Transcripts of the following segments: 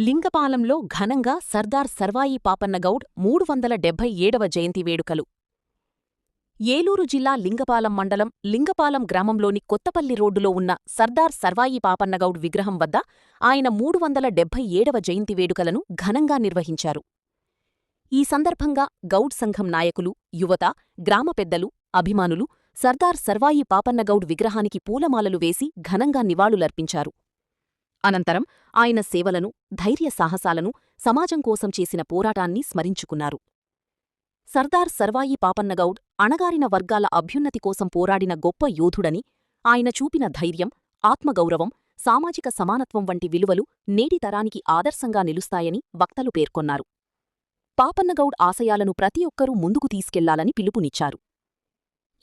లింగపాలెంలో ఘనంగా సర్దార్ సర్వాయి పాపన్నగౌడ్ 377వ జయంతి వేడుకలు. ఏలూరు జిల్లా లింగపాలెం మండలం లింగపాలెం గ్రామంలోని కొత్తపల్లి రోడ్డులో ఉన్న సర్దార్ సర్వాయి పాపన్నగౌడ్ విగ్రహం వద్ద ఆయన 377వ జయంతి వేడుకలను ఘనంగా నిర్వహించారు. ఈ సందర్భంగా గౌడ్ సంఘం నాయకులు, యువత, గ్రామ పెద్దలు, అభిమానులు సర్దార్ సర్వాయి పాపన్నగౌడ్ విగ్రహానికి పూలమాలలు వేసి ఘనంగా నివాళులర్పించారు. అనంతరం ఆయన సేవలను, ధైర్య సాహసాలను, సమాజం కోసం చేసిన పోరాటాన్ని స్మరించుకున్నారు. సర్దార్ సర్వాయి పాపన్నగౌడ్ అణగారిన వర్గాల అభ్యున్నతి కోసం పోరాడిన గొప్ప యోధుడని, ఆయన చూపిన ధైర్యం, ఆత్మగౌరవం, సామాజిక సమానత్వం వంటి విలువలు నేటి తరానికి ఆదర్శంగా నిలుస్తాయని వక్తలు పేర్కొన్నారు. పాపన్నగౌడ్ ఆశయాలను ప్రతి ఒక్కరూ ముందుకు తీసుకెళ్లాలని పిలుపునిచ్చారు.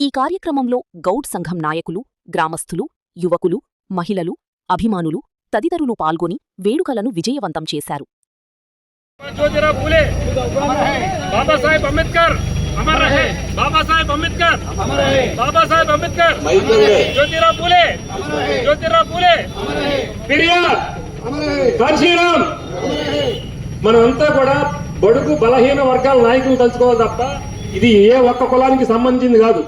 ఈ కార్యక్రమంలో గౌడ్ సంఘం నాయకులు, గ్రామస్థులు, యువకులు, మహిళలు, అభిమానులు తదితరులు పాల్గొని వేడుకలను విజయవంతం చేశారు. మనమంతా కూడా బడుగు బలహీన వర్గాల నాయకులు తలుచుకోవాలి తప్ప ఇది ఏ ఒక్క కులానికి సంబంధించింది కాదు.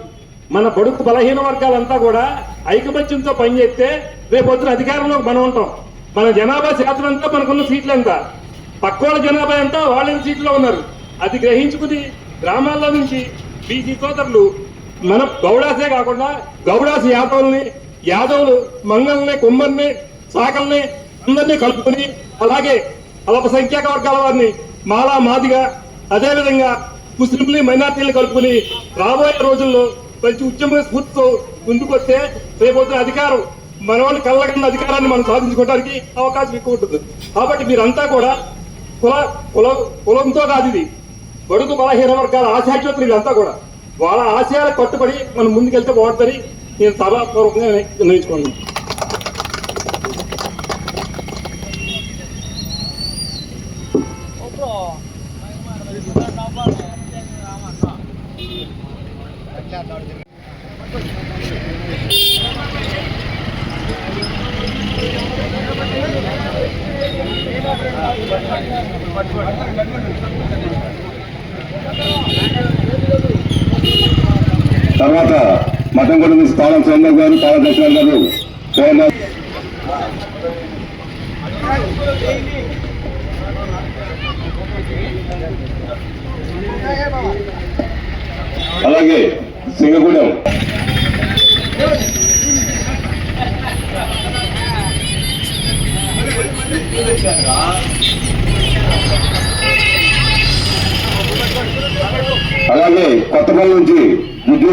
మన బడుగు బలహీన వర్గాలంతా కూడా ఐకమత్యంతో పనిచేస్తే రేపొద్దున అధికారంలోకి మనం ఉంటాం. మన జనాభా శాతం అంతా మనకున్న సీట్లు ఎంత, పక్కోళ్ళ జనాభా ఎంత, వాళ్ళ సీట్లో ఉన్నారు. అది గ్రహించుకుని గ్రామాల్లో నుంచి బీసీ సోదరులు మన గౌడాసే కాకుండా గౌడాసి యాదవులు మంగళని, కుమ్మర్ని, సాకల్ని అందరినీ కలుపుకుని, అలాగే అల్పసంఖ్యాక వర్గాల వారిని మాలా మాదిగా, అదేవిధంగా ముస్లింలు, మైనార్టీలు కలుపుకుని రాబోయే రోజుల్లో మంచి ఉద్యమ స్ఫూర్తితో ముందుకొస్తే రేపొద్దున అధికారం మన వాళ్ళు కళ్ళకన్న అధికారాన్ని మనం సాధించుకోవడానికి అవకాశం ఎక్కువ ఉంటుంది. కాబట్టి మీరంతా కూడా కులంతో కాదు, ఇది బడుగు బలహీన వర్గాల ఆశాజ్యోతులు. వీళ్ళంతా కూడా వాళ్ళ ఆశయాలకు కట్టుబడి మనం ముందుకెళ్తే బాగుంటుందని నేను సభాపూర్వకంగా నిర్ణయించుకున్నాను. తర్వాత మఠంగూడ నుంచి పాలం చంద్ర గారు, పాలం దర్శనం గారు, అలాగే సింగగూడెం అలాగే కొత్తపల్లి నుంచి ముద్దు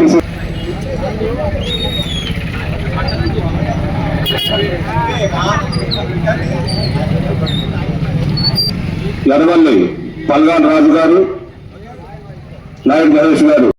ఎర్రవల్లి పల్గాన్ రాజు గారు, నాయుడు గణేష్ గారు.